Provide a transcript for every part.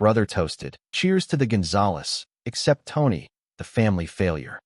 brother toasted. Cheers to the Gonzales, except Tony, the family failure.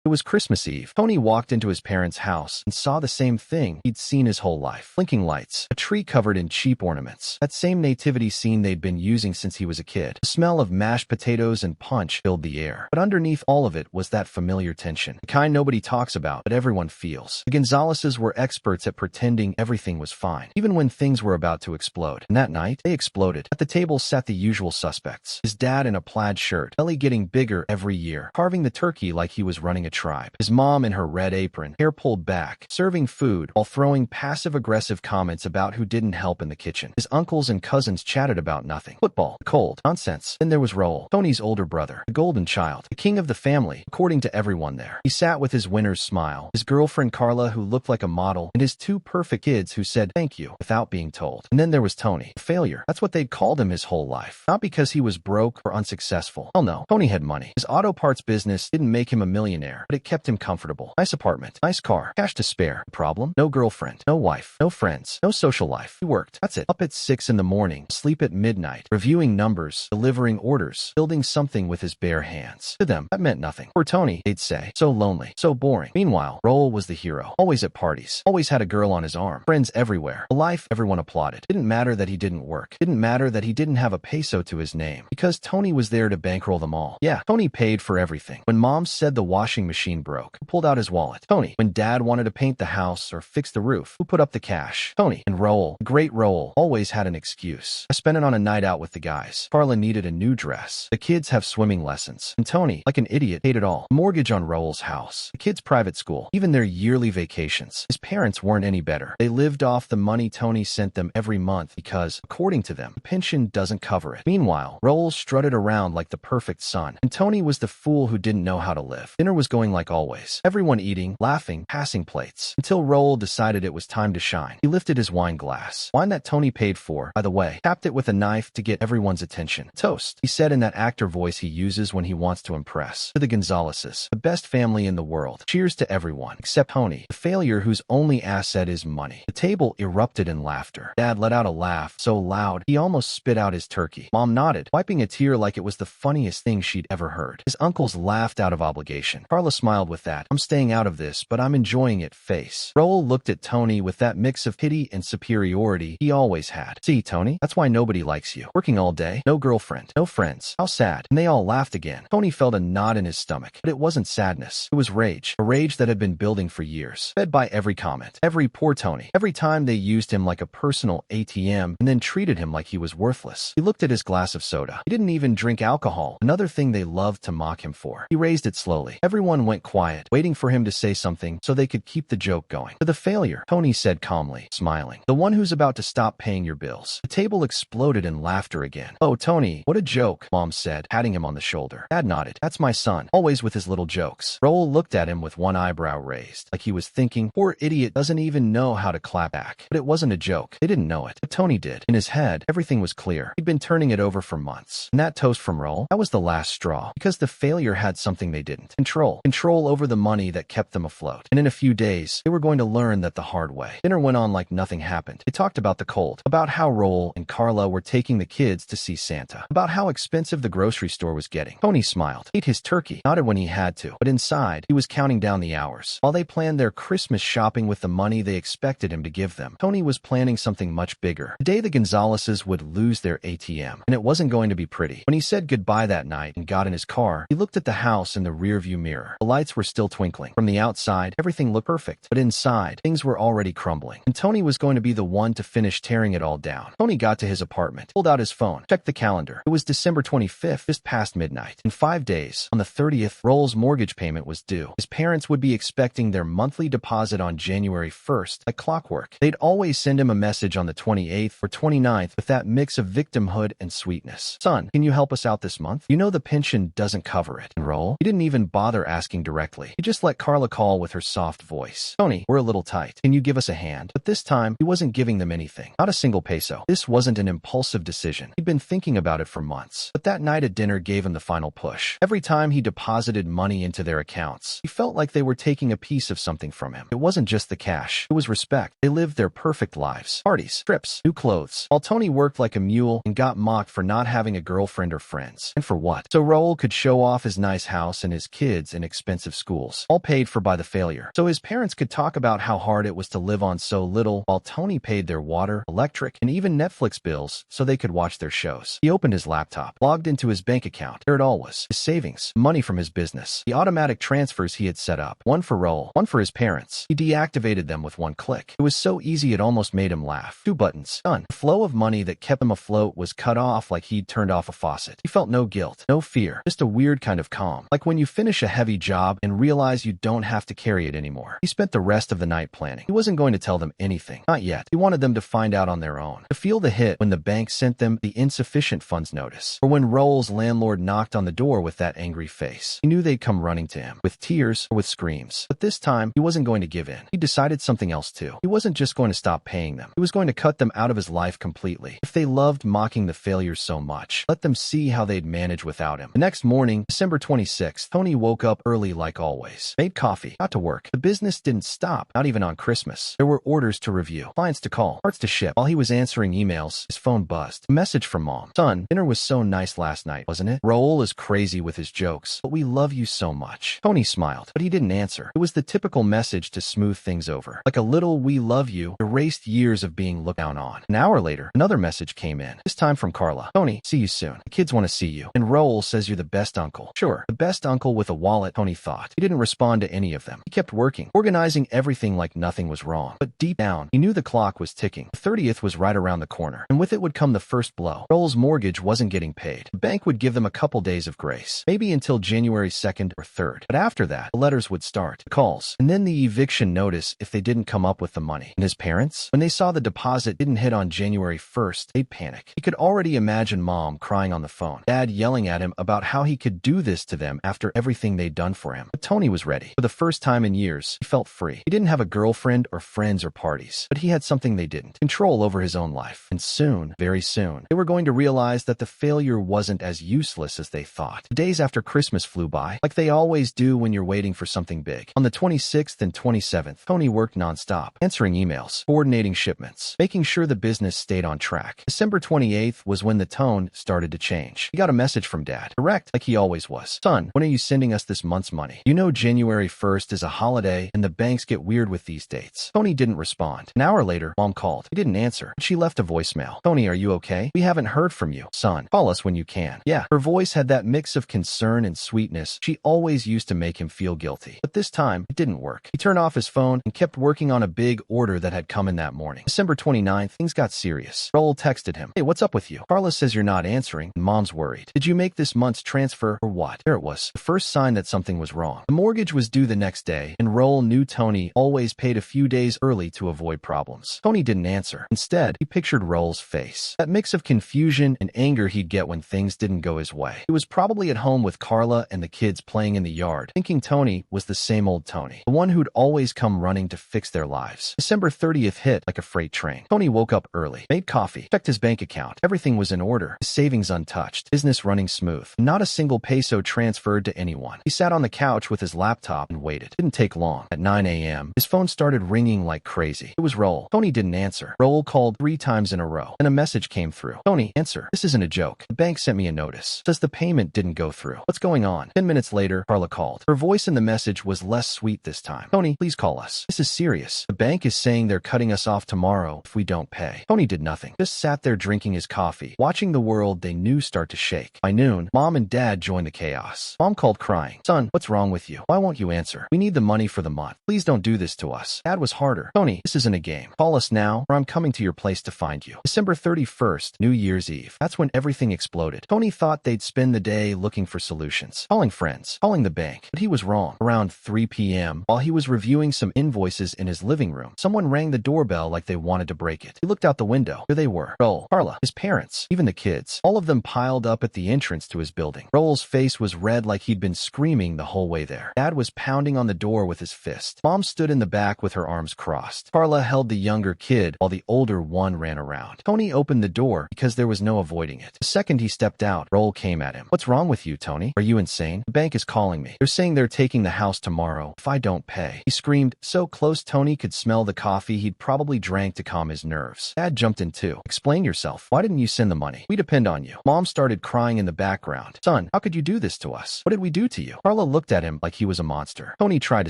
It was Christmas Eve. Tony walked into his parents' house and saw the same thing he'd seen his whole life. Blinking lights, a tree covered in cheap ornaments. That same nativity scene they'd been using since he was a kid. The smell of mashed potatoes and punch filled the air. But underneath all of it was that familiar tension. The kind nobody talks about, but everyone feels. The Gonzaleses were experts at pretending everything was fine, even when things were about to explode. And that night, they exploded. At the table sat the usual suspects. His dad in a plaid shirt, belly getting bigger every year, carving the turkey like he was running a tribe. His mom in her red apron, hair pulled back, serving food while throwing passive-aggressive comments about who didn't help in the kitchen. His uncles and cousins chatted about nothing. Football, cold, nonsense. Then there was Raul, Tony's older brother, the golden child, the king of the family, according to everyone there. He sat with his winner's smile, his girlfriend Carla who looked like a model, and his two perfect kids who said thank you without being told. And then there was Tony, the failure. That's what they'd called him his whole life. Not because he was broke or unsuccessful. Hell no. Tony had money. His auto parts business didn't make him a millionaire, but it kept him comfortable. Nice apartment, nice car, cash to spare. The problem? No girlfriend, no wife, no friends, no social life. He worked. That's it. Up at 6 in the morning, sleep at midnight, reviewing numbers, delivering orders, building something with his bare hands. To them, that meant nothing. For Tony, they'd say, so lonely, so boring. Meanwhile, Raul was the hero. Always at parties, always had a girl on his arm, friends everywhere. A life everyone applauded. Didn't matter that he didn't work. Didn't matter that he didn't have a peso to his name, because Tony was there to bankroll them all. Yeah, Tony paid for everything. When mom said the washing machine broke, he pulled out his wallet. Tony. When dad wanted to paint the house or fix the roof, who put up the cash? Tony. And Raul, the great Raul, always had an excuse. I spent it on a night out with the guys. Carla needed a new dress. The kids have swimming lessons. And Tony, like an idiot, paid it all. Mortgage on Raul's house, the kids' private school, even their yearly vacations. His parents weren't any better. They lived off the money Tony sent them every month because, according to them, the pension doesn't cover it. Meanwhile, Raul strutted around like the perfect son, and Tony was the fool who didn't know how to live. Dinner was going like always. Everyone eating, laughing, passing plates, until Raul decided it was time to shine. He lifted his wine glass. Wine that Tony paid for, by the way, tapped it with a knife to get everyone's attention. Toast, he said in that actor voice he uses when he wants to impress. To the Gonzaleses, the best family in the world. Cheers to everyone, except Tony, the failure whose only asset is money. The table erupted in laughter. Dad let out a laugh so loud he almost spit out his turkey. Mom nodded, wiping a tear like it was the funniest thing she'd ever heard. His uncles laughed out of obligation. Carla smiled with that, I'm staying out of this, but I'm enjoying it face. Raul looked at Tony with that mix of pity and superiority he always had. See, Tony, that's why nobody likes you. Working all day, no girlfriend, no friends. How sad. And they all laughed again. Tony felt a knot in his stomach, but it wasn't sadness. It was rage. A rage that had been building for years, fed by every comment. Every poor Tony. Every time they used him like a personal ATM and then treated him like he was worthless. He looked at his glass of soda. He didn't even drink alcohol, another thing they loved to mock him for. He raised it slowly. Everyone went quiet, waiting for him to say something so they could keep the joke going. To the failure, Tony said calmly, smiling. The one who's about to stop paying your bills. The table exploded in laughter again. Oh, Tony, what a joke, Mom said, patting him on the shoulder. Dad nodded. That's my son, always with his little jokes. Raul looked at him with one eyebrow raised, like he was thinking, poor idiot doesn't even know how to clap back. But it wasn't a joke. They didn't know it, but Tony did. In his head, everything was clear. He'd been turning it over for months. And that toast from Raul, that was the last straw, because the failure had something they didn't. Control. Control over the money that kept them afloat. And in a few days, they were going to learn that the hard way. Dinner went on like nothing happened. They talked about the cold, about how Raul and Carla were taking the kids to see Santa, about how expensive the grocery store was getting. Tony smiled, ate his turkey, nodded when he had to, but inside, he was counting down the hours. While they planned their Christmas shopping with the money they expected him to give them, Tony was planning something much bigger. The day the Gonzaleses would lose their ATM, and it wasn't going to be pretty. When he said goodbye that night and got in his car, he looked at the house in the rearview mirror. The lights were still twinkling. From the outside, everything looked perfect, but inside, things were already crumbling, and Tony was going to be the one to finish tearing it all down. Tony got to his apartment, pulled out his phone, checked the calendar. It was December 25th, just past midnight. In 5 days, on the 30th, Raul's mortgage payment was due. His parents would be expecting their monthly deposit on January 1st, like clockwork. They'd always send him a message on the 28th or 29th with that mix of victimhood and sweetness. Son, can you help us out this month? You know the pension doesn't cover it. And Raul, he didn't even bother asking asking directly. He just let Carla call with her soft voice. Tony, we're a little tight. Can you give us a hand? But this time, he wasn't giving them anything. Not a single peso. This wasn't an impulsive decision. He'd been thinking about it for months. But that night at dinner gave him the final push. Every time he deposited money into their accounts, he felt like they were taking a piece of something from him. It wasn't just the cash. It was respect. They lived their perfect lives. Parties, trips, new clothes. While Tony worked like a mule and got mocked for not having a girlfriend or friends. And for what? So Raul could show off his nice house and his kids in expensive schools, all paid for by the failure. So his parents could talk about how hard it was to live on so little, while Tony paid their water, electric, and even Netflix bills so they could watch their shows. He opened his laptop, logged into his bank account. There it all was. His savings, money from his business, the automatic transfers he had set up. One for Raul, one for his parents. He deactivated them with one click. It was so easy it almost made him laugh. 2 buttons. Done. The flow of money that kept him afloat was cut off like he'd turned off a faucet. He felt no guilt, no fear, just a weird kind of calm. Like when you finish a heavy job and realize you don't have to carry it anymore. He spent the rest of the night planning. He wasn't going to tell them anything. Not yet. He wanted them to find out on their own. To feel the hit when the bank sent them the insufficient funds notice. Or when Raul's landlord knocked on the door with that angry face. He knew they'd come running to him. With tears or with screams. But this time, he wasn't going to give in. He decided something else too. He wasn't just going to stop paying them. He was going to cut them out of his life completely. If they loved mocking the failures so much, let them see how they'd manage without him. The next morning, December 26th, Tony woke up early like always. Made coffee, got to work. The business didn't stop, not even on Christmas. There were orders to review, clients to call, parts to ship. While he was answering emails, his phone buzzed. A message from Mom. Son, dinner was so nice last night, wasn't it? Raul is crazy with his jokes, but we love you so much. Tony smiled, but he didn't answer. It was the typical message to smooth things over. Like a little "we love you" erased years of being looked down on. An hour later, another message came in, this time from Carla. Tony, see you soon. The kids want to see you. And Raul says you're the best uncle. Sure, the best uncle with a wallet, Tony thought. He didn't respond to any of them. He kept working, organizing everything like nothing was wrong. But deep down, he knew the clock was ticking. The 30th was right around the corner, and with it would come the first blow. Raul's mortgage wasn't getting paid. The bank would give them a couple days of grace, maybe until January 2nd or 3rd. But after that, the letters would start, the calls, and then the eviction notice if they didn't come up with the money. And his parents? When they saw the deposit didn't hit on January 1st, they'd panic. He could already imagine Mom crying on the phone, Dad yelling at him about how he could do this to them after everything they'd done for him. But Tony was ready. For the first time in years, he felt free. He didn't have a girlfriend or friends or parties, but he had something they didn't. Control over his own life. And soon, very soon, they were going to realize that the failure wasn't as useless as they thought. The days after Christmas flew by, like they always do when you're waiting for something big. On the 26th and 27th, Tony worked nonstop, answering emails, coordinating shipments, making sure the business stayed on track. December 28th was when the tone started to change. He got a message from Dad, direct like he always was. Son, when are you sending us this month's money? You know January 1st is a holiday and the banks get weird with these dates. Tony didn't respond. An hour later, Mom called. He didn't answer. She left a voicemail. Tony, are you okay? We haven't heard from you. Son, call us when you can. Yeah. Her voice had that mix of concern and sweetness she always used to make him feel guilty. But this time, it didn't work. He turned off his phone and kept working on a big order that had come in that morning. December 29th, things got serious. Raul texted him. Hey, what's up with you? Carla says you're not answering, and Mom's worried. Did you make this month's transfer or what? There it was. The first sign that something was wrong. The mortgage was due the next day, and Raul knew Tony always paid a few days early to avoid problems. Tony didn't answer. Instead, he pictured Raul's face. That mix of confusion and anger he'd get when things didn't go his way. He was probably at home with Carla and the kids playing in the yard, thinking Tony was the same old Tony, the one who'd always come running to fix their lives. December 30th hit like a freight train. Tony woke up early, made coffee, checked his bank account. Everything was in order, his savings untouched, business running smooth. Not a single peso transferred to anyone. He sat on the couch with his laptop and waited. It didn't take long. At 9 a.m., his phone started ringing like crazy. It was Raul. Tony didn't answer. Raul called 3 times in a row, and a message came through. Tony, answer. This isn't a joke. The bank sent me a notice. Says the payment didn't go through. What's going on? 10 minutes later, Carla called. Her voice in the message was less sweet this time. Tony, please call us. This is serious. The bank is saying they're cutting us off tomorrow if we don't pay. Tony did nothing. Just sat there drinking his coffee, watching the world they knew start to shake. By noon, Mom and Dad joined the chaos. Mom called crying. Son, what's wrong with you? Why won't you answer? We need the money for the month. Please don't do this to us. Dad was harder. Tony, this isn't a game. Call us now or I'm coming to your place to find you. December 31st, New Year's Eve. That's when everything exploded. Tony thought they'd spend the day looking for solutions, calling friends, calling the bank, but he was wrong. Around 3 p.m., while he was reviewing some invoices in his living room, someone rang the doorbell like they wanted to break it. He looked out the window. Here they were. Raul, Carla, his parents, even the kids. All of them piled up at the entrance to his building. Raul's face was red like he'd been screaming crying the whole way there. Dad was pounding on the door with his fist. Mom stood in the back with her arms crossed. Carla held the younger kid while the older one ran around. Tony opened the door because there was no avoiding it. The second he stepped out, Roll came at him. "What's wrong with you, Tony? Are you insane? The bank is calling me. They're saying they're taking the house tomorrow if I don't pay." He screamed so close Tony could smell the coffee he'd probably drank to calm his nerves. Dad jumped in too. "Explain yourself. Why didn't you send the money? We depend on you." Mom started crying in the background. "Son, how could you do this to us? What did we do to you?" Carla looked at him like he was a monster. Tony tried to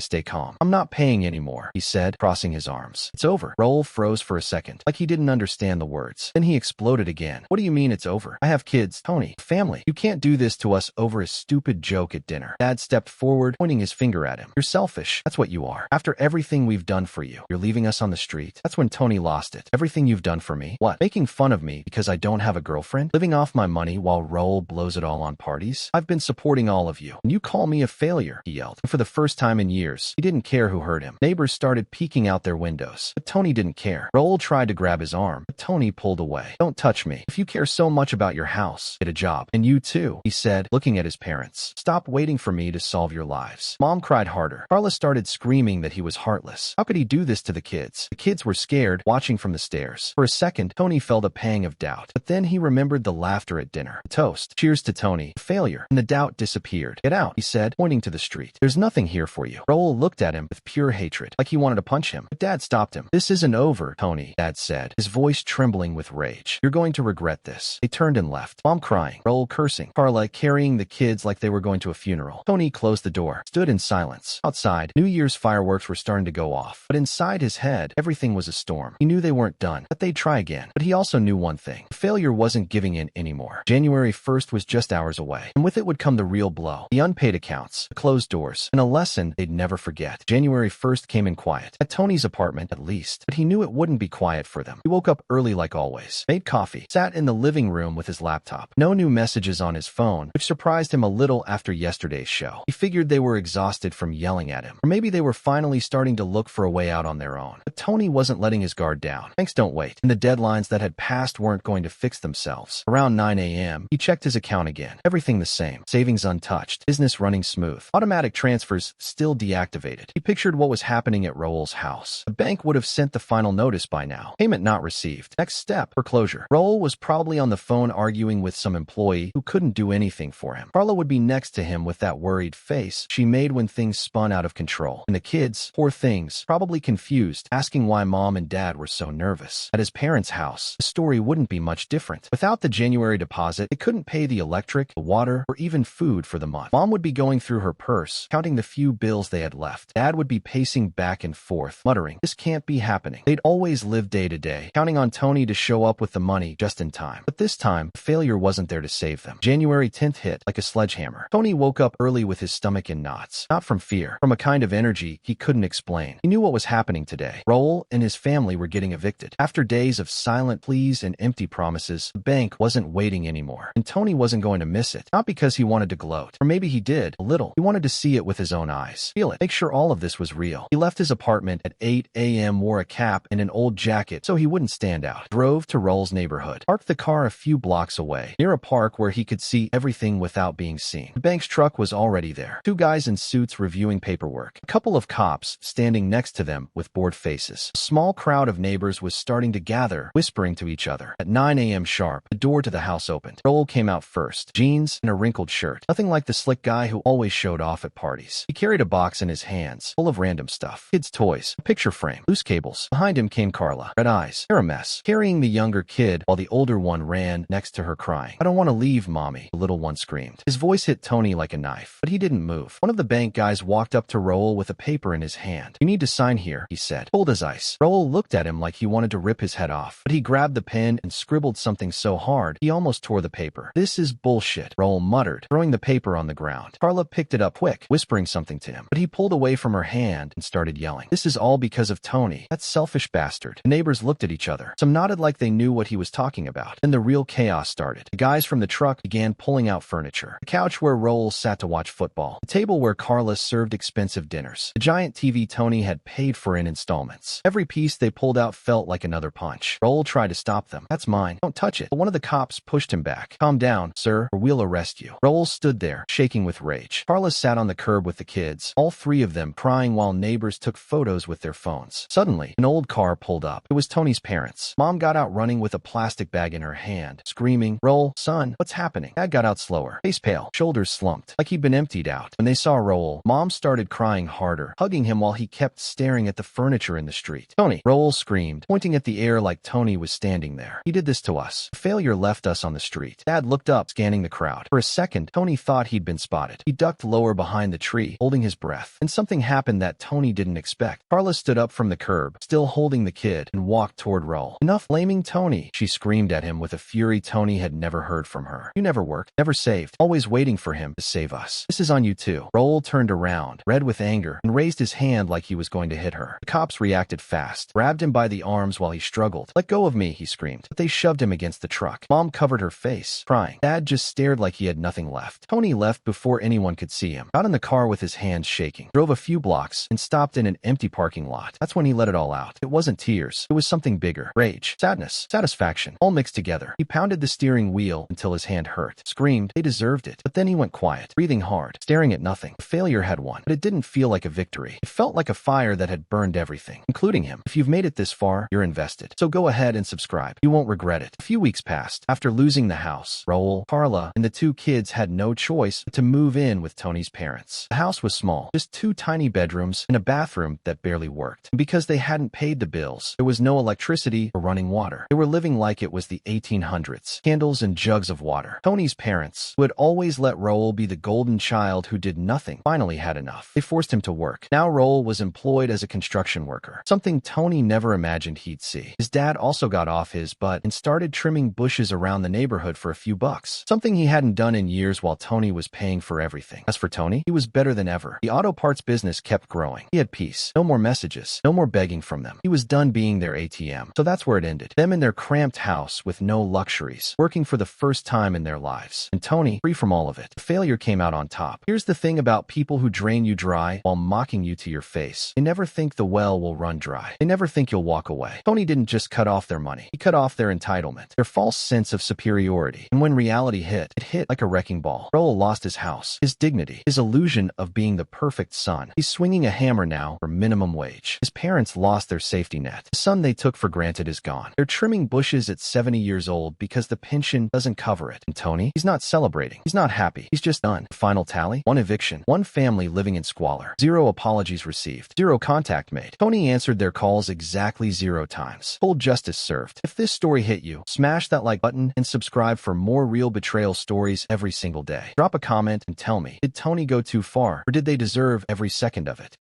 stay calm. "I'm not paying anymore," he said, crossing his arms. "It's over." Roll froze for a second, like he didn't understand the words. Then he exploded again. "What do you mean it's over? I have kids, Tony, family. You can't do this to us over a stupid joke at dinner." Dad stepped forward, pointing his finger at him. "You're selfish. That's what you are. After everything we've done for you, you're leaving us on the street." That's when Tony lost it. "Everything you've done for me? What? Making fun of me because I don't have a girlfriend? Living off my money while Roll blows it all on parties? I've been supporting all of you, and you call me a failure," he yelled. And for the first time in years, he didn't care who heard him. Neighbors started peeking out their windows, but Tony didn't care. Roll tried to grab his arm, but Tony pulled away. "Don't touch me. If you care so much about your house, get a job. And you too," he said, looking at his parents. "Stop waiting for me to solve your lives." Mom cried harder. Carla started screaming that he was heartless. How could he do this to the kids? The kids were scared, watching from the stairs. For a second, Tony felt a pang of doubt, but then he remembered the laughter at dinner. The toast, "Cheers to Tony," failure, and the doubt disappeared. "Get out," he said, pointing to the street. "There's nothing here for you." Roll looked at him with pure hatred, like he wanted to punch him, but Dad stopped him. "This isn't over, Tony," Dad said, his voice trembling with rage. "You're going to regret this." They turned and left, Mom crying, Roll cursing, Carla carrying the kids like they were going to a funeral. Tony closed the door, stood in silence. Outside, New Year's fireworks were starting to go off, but inside his head, everything was a storm. He knew they weren't done, that they'd try again. But he also knew one thing. Failure wasn't giving in anymore. January 1st was just hours away, and with it would come the real blow. The unpaid accounts, the closed doors, and a lesson they'd never forget. January 1st came in quiet. At Tony's apartment, at least. But he knew it wouldn't be quiet for them. He woke up early like always, made coffee, sat in the living room with his laptop. No new messages on his phone, which surprised him a little after yesterday's show. He figured they were exhausted from yelling at him. Or maybe they were finally starting to look for a way out on their own. But Tony wasn't letting his guard down. Banks don't wait, and the deadlines that had passed weren't going to fix themselves. Around 9 a.m., he checked his account again. Everything the same. Savings untouched. Business running smooth. Automatic transfers still deactivated. He pictured what was happening at Roll's house. The bank would have sent the final notice by now. Payment not received. Next step, foreclosure. Roll was probably on the phone arguing with some employee who couldn't do anything for him. Carla would be next to him with that worried face she made when things spun out of control. And the kids, poor things, probably confused, asking why Mom and Dad were so nervous. At his parents' house, the story wouldn't be much different. Without the January deposit, they couldn't pay the electric, the water, or even food for the month. Mom would be going through her purse, counting the few bills they had left. Dad would be pacing back and forth, muttering, "This can't be happening." They'd always lived day to day, counting on Tony to show up with the money just in time. But this time, failure wasn't there to save them. January 10th hit like a sledgehammer. Tony woke up early with his stomach in knots. Not from fear, from a kind of energy he couldn't explain. He knew what was happening today. Roll and his family were getting evicted. After days of silent pleas and empty promises, the bank wasn't waiting anymore. And Tony wasn't going to miss it. Not because he wanted to gloat. Or maybe he did, a little. He wanted to see it with his own eyes. Feel it. Make sure all of this was real. He left his apartment at 8 a.m., wore a cap and an old jacket so he wouldn't stand out. Drove to Roll's neighborhood. Parked the car a few blocks away, near a park where he could see everything without being seen. The bank's truck was already there. Two guys in suits reviewing paperwork. A couple of cops standing next to them with bored faces. A small crowd of neighbors was starting to gather, whispering to each other. At 9 a.m. sharp, the door to the house opened. Roll came out first. Jeans and a wrinkled shirt. Nothing like the slick guy who always showed off at parties. He carried a box in his hands, full of random stuff. Kids' toys, a picture frame, loose cables. Behind him came Carla. Red eyes. You're a mess. Carrying the younger kid while the older one ran next to her crying. "I don't want to leave, Mommy," the little one screamed. His voice hit Tony like a knife, but he didn't move. One of the bank guys walked up to Roll with a paper in his hand. "You need to sign here," he said. Cold as ice. Roll looked at him like he wanted to rip his head off, but he grabbed the pen and scribbled something so hard he almost tore the paper. "This is bullshit," Roll muttered, throwing the paper on the ground. Carla picked it up quick, whispering something to him, but he pulled away from her hand and started yelling. "This is all because of Tony. That selfish bastard." The neighbors looked at each other. Some nodded like they knew what he was talking about. Then the real chaos started. The guys from the truck began pulling out furniture. The couch where Roll sat to watch football. The table where Carla served expensive dinners. The giant TV Tony had paid for in installments. Every piece they pulled out felt like another punch. Roll tried to stop them. "That's mine. Don't touch it." But one of the cops pushed him back. "Calm down, sir, or we'll arrest you." Roll stood there, shaking with rage. porch. Carla sat on the curb with the kids, all three of them crying while neighbors took photos with their phones. Suddenly, an old car pulled up. It was Tony's parents. Mom got out running with a plastic bag in her hand, screaming, "Raul, son, what's happening?" Dad got out slower, face pale, shoulders slumped, like he'd been emptied out. When they saw Raul, Mom started crying harder, hugging him while he kept staring at the furniture in the street. "Tony!" Raul screamed, pointing at the air like Tony was standing there. "He did this to us. The failure left us on the street." Dad looked up, scanning the crowd. For a second, Tony thought he'd been spotted. He ducked lower behind the tree, holding his breath. And something happened that Tony didn't expect. Carla stood up from the curb, still holding the kid, and walked toward Raul. "Enough blaming Tony," she screamed at him with a fury Tony had never heard from her. "You never worked, never saved, always waiting for him to save us. This is on you too." Raul turned around, red with anger, and raised his hand like he was going to hit her. The cops reacted fast, grabbed him by the arms while he struggled. "Let go of me," he screamed. But they shoved him against the truck. Mom covered her face, crying. Dad just stared like he had nothing left. Tony left before anyone could see him, got in the car with his hands shaking, drove a few blocks, and stopped in an empty parking lot. That's when he let it all out. It wasn't tears. It was something bigger. Rage, sadness, satisfaction, all mixed together. He pounded the steering wheel until his hand hurt, screamed, they deserved it. But then he went quiet, breathing hard, staring at nothing. The failure had won, but it didn't feel like a victory. It felt like a fire that had burned everything, including him. If you've made it this far, you're invested. So go ahead and subscribe. You won't regret it. A few weeks passed. After losing the house, Raul, Carla, and the two kids had no choice but to move in with Tony's parents. The house was small, just 2 tiny bedrooms and a bathroom that barely worked. And because they hadn't paid the bills, there was no electricity or running water. They were living like it was the 1800s, candles and jugs of water. Tony's parents, who had always let Raul be the golden child who did nothing, finally had enough. They forced him to work. Now Raul was employed as a construction worker, something Tony never imagined he'd see. His dad also got off his butt and started trimming bushes around the neighborhood for a few bucks, something he hadn't done in years while Tony was paying for everything. As for Tony, he was better than ever. The auto parts business kept growing. He had peace. No more messages. No more begging from them. He was done being their ATM. So that's where it ended. Them in their cramped house with no luxuries, working for the first time in their lives. And Tony, free from all of it. The failure came out on top. Here's the thing about people who drain you dry while mocking you to your face. They never think the well will run dry. They never think you'll walk away. Tony didn't just cut off their money. He cut off their entitlement, their false sense of superiority. And when reality hit, it hit like a wrecking ball. Raul lost his house, his dignity, his illusion of being the perfect son. He's swinging a hammer now for minimum wage. His parents lost their safety net. The son they took for granted is gone. They're trimming bushes at 70 years old because the pension doesn't cover it. And Tony, he's not celebrating. He's not happy. He's just done. The final tally? 1 eviction. 1 family living in squalor. 0 apologies received. 0 contact made. Tony answered their calls exactly 0 times. Full justice served. If this story hit you, smash that like button and subscribe for more real betrayal stories every single day. Drop a comment and tell me, did Tony go too far, or did they deserve every second of it?